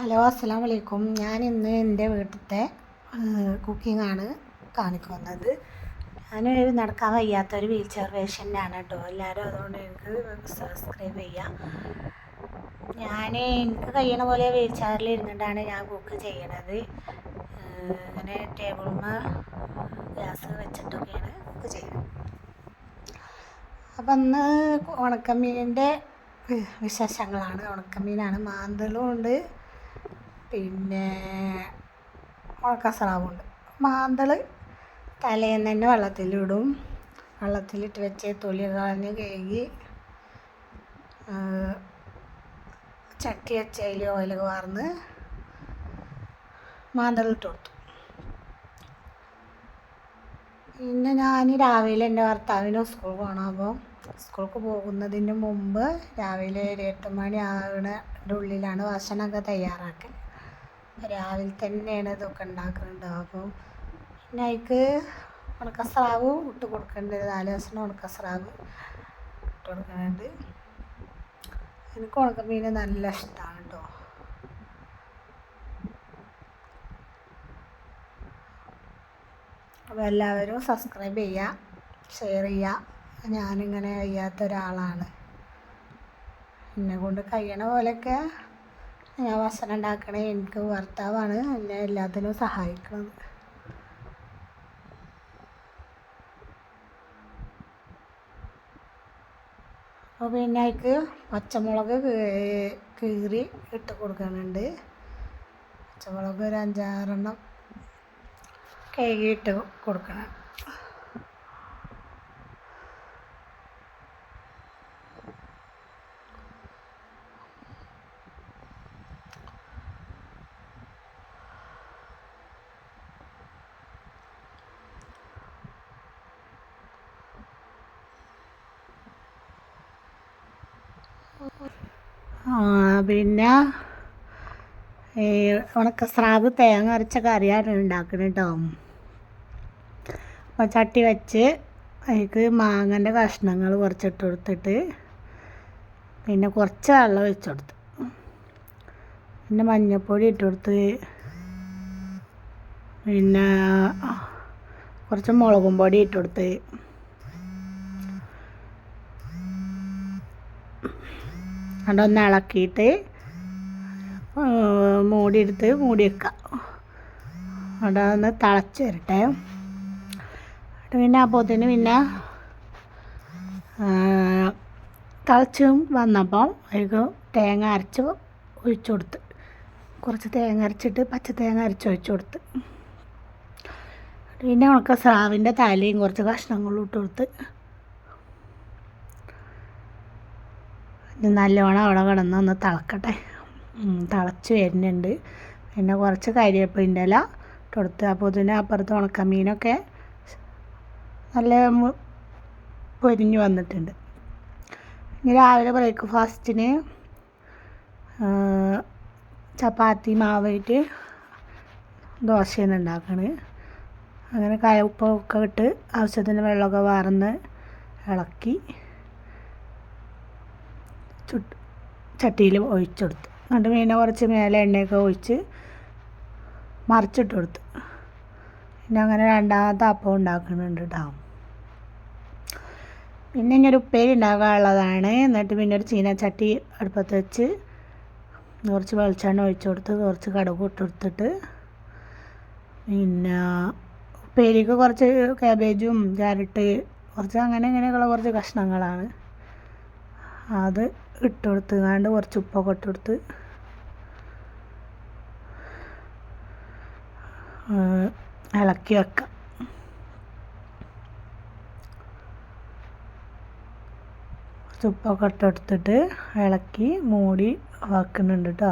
Hello, അസ്സലാമു അലൈക്കും. ഞാൻ ഇന്ന് എൻ്റെ വീട്ടിലത്തെ കുക്കിങ്ങാണ് കാണിക്കുന്നത്. ഞാൻ നടക്കാൻ വയ്യാത്തൊരു വീൽ ചെയർ പേഷ്യൻ്റാണ് കേട്ടോ. എല്ലാവരും അതുകൊണ്ട് എനിക്ക് സബ്സ്ക്രൈബ് ചെയ്യാം. എനിക്ക് കഴിയണ പോലെ വീൽ ചെയറിൽ ഇരുന്നിട്ടാണ് ഞാൻ കുക്ക് ചെയ്യണത്. ഇങ്ങനെ ടേബിളിൽ ഗ്യാസ് വെച്ചിട്ടൊക്കെയാണ് കുക്ക് ചെയ്യുന്നത്. അപ്പം ഇന്ന് ഉണക്കമീനിൻ്റെ വിശേഷങ്ങളാണ്. ഉണക്കമീനാണ്, മാന്തളും ഉണ്ട്, പിന്നെ ഉണക്കസ്രാവുണ്ട്. മാന്തൾ തലേന്ന് തന്നെ വെള്ളത്തിലിട്ട് വെച്ച് തൊലി കളഞ്ഞ് കഴുകി ചട്ടി വെച്ച് അതിൽ ഓയിൽ വാർന്ന് മാന്തളിട്ട് കൊടുത്തു. പിന്നെ ഞാൻ രാവിലെ എൻ്റെ ഭർത്താവിന് സ്കൂൾ പോകണം. അപ്പോൾ സ്കൂൾക്ക് പോകുന്നതിന് മുമ്പ് രാവിലെ ഒരു 8 മണി ആകുന്നതിൻ്റെ ഉള്ളിലാണ് ഭക്ഷണമൊക്കെ തയ്യാറാക്കൽ. രാവിലെ തന്നെയാണ് ഇതൊക്കെ ഉണ്ടാക്കുന്നുണ്ട്. അപ്പോൾ പിന്നെ അതിക്ക് ഉണക്കസ്രാവ് ഇട്ട് കൊടുക്കേണ്ടത് 4 കഷ്ണം ഉണക്കസ്രാവ് ഇട്ട് കൊടുക്കുന്നുണ്ട്. എനിക്ക് ഉണക്കമീൻ നല്ല ഇഷ്ടമാണ് കേട്ടോ. അപ്പോൾ എല്ലാവരും സബ്സ്ക്രൈബ് ചെയ്യുക, ഷെയർ ചെയ്യുക. ഞാനിങ്ങനെ ചെയ്യാത്ത ഒരാളാണ്. എന്നെ കൊണ്ട് കഴിയണ പോലെയൊക്കെ ഞാൻ ഭക്ഷണം ഉണ്ടാക്കണേ. എനിക്ക് ഭർത്താവാണ് എന്നെ എല്ലാത്തിനും സഹായിക്കുന്നത്. അപ്പോൾ പിന്നെ അതിക്ക് പച്ചമുളക് കീറി ഇട്ട് കൊടുക്കുന്നുണ്ട്. പച്ചമുളക് ഒരു 5-6 എണ്ണം കഴുകിയിട്ട് കൊടുക്കണം. പിന്നെ ഉണക്കസ്രാവ് തേങ്ങ അരച്ച കറിയാണ് ഉണ്ടാക്കുന്നത് കേട്ടോ. അപ്പോൾ ചട്ടി വെച്ച് അതിലേക്ക് മാങ്ങൻ്റെ കഷ്ണങ്ങൾ കുറച്ചിട്ട് കൊടുത്തിട്ട് പിന്നെ കുറച്ച് വെള്ളം ഒഴിച്ച് കൊടുത്ത്, പിന്നെ മഞ്ഞൾപ്പൊടി ഇട്ട് കൊടുത്ത്, പിന്നെ കുറച്ച് മുളകും പൊടി ഇട്ട് കൊടുത്ത്, അതൊന്ന് ഇളക്കിയിട്ട് മൂടി വെക്കുക. അവിടെ ഒന്ന് തിളച്ച് വരട്ടെ. പിന്നെ അപ്പോഴത്തേന് പിന്നെ തിളച്ച് വന്നപ്പോൾ അതിലേക്ക് തേങ്ങ അരച്ച് ഒഴിച്ച് കൊടുത്ത്, കുറച്ച് തേങ്ങ അരച്ചിട്ട് പച്ച തേങ്ങ അരച്ച് ഒഴിച്ച് കൊടുത്ത്, പിന്നെ ഉണക്കസ്രാവിൻ്റെ തലയും കുറച്ച് കഷ്ണങ്ങളും ഇട്ട് കൊടുത്ത് നല്ലോണം അവിടെ കിടന്നൊന്ന് തിളക്കട്ടെ. തിളച്ച് വരുന്നുണ്ട്. പിന്നെ കുറച്ച് കരിവേപ്പിൻ്റെ ഇല ഇട്ട് കൊടുത്ത്. അപ്പോൾ ഇതിന് അപ്പുറത്ത് ഉണക്കമീനൊക്കെ നല്ല പൊരിഞ്ഞ് വന്നിട്ടുണ്ട്. ഇനി രാവിലെ ബ്രേക്ക്ഫാസ്റ്റിന് ചപ്പാത്തി മാവായിട്ട് ദോശയാണ് ഉണ്ടാക്കണത്. അങ്ങനെ ഉപ്പൊക്കെ ഇട്ട് ആവശ്യത്തിന് വെള്ളമൊക്കെ വാർന്ന് ഇളക്കി ചട്ടിയിൽ ഒഴിച്ച് കൊടുത്ത്, എന്നിട്ട് പിന്നെ കുറച്ച് മേലെ എണ്ണയൊക്കെ ഒഴിച്ച് മറിച്ചിട്ട് കൊടുത്ത്. പിന്നെ അങ്ങനെ രണ്ടാമത്തെ അപ്പം ഉണ്ടാക്കുന്നുണ്ട് കേട്ടോ. പിന്നെ ഇങ്ങനെ ഉപ്പേരി ഉണ്ടാക്കാനുള്ളതാണ്. എന്നിട്ട് പിന്നെ ഒരു ചീനച്ചട്ടി അടുപ്പത്ത് വെച്ച് കുറച്ച് വെളിച്ചെണ്ണ ഒഴിച്ച് കൊടുത്ത് കുറച്ച് കടുക് ഇട്ട് കൊടുത്തിട്ട്, പിന്നെ ഉപ്പേരിക്ക് കുറച്ച് കാബേജും ക്യാരറ്റ് കുറച്ച് അങ്ങനെയൊക്കെയുള്ള കുറച്ച് കഷ്ണങ്ങളാണ്, അത് ഇട്ട് കൊടുത്തുകൊണ്ട് കുറച്ച് ഉപ്പൊക്കെ ഇട്ട് കൊടുത്ത് ഇളക്കി വെക്കാം. കുറച്ച് ഉപ്പൊക്കെ ഇട്ടെടുത്തിട്ട് ഇളക്കി മൂടി വെക്കുന്നുണ്ട് കേട്ടോ.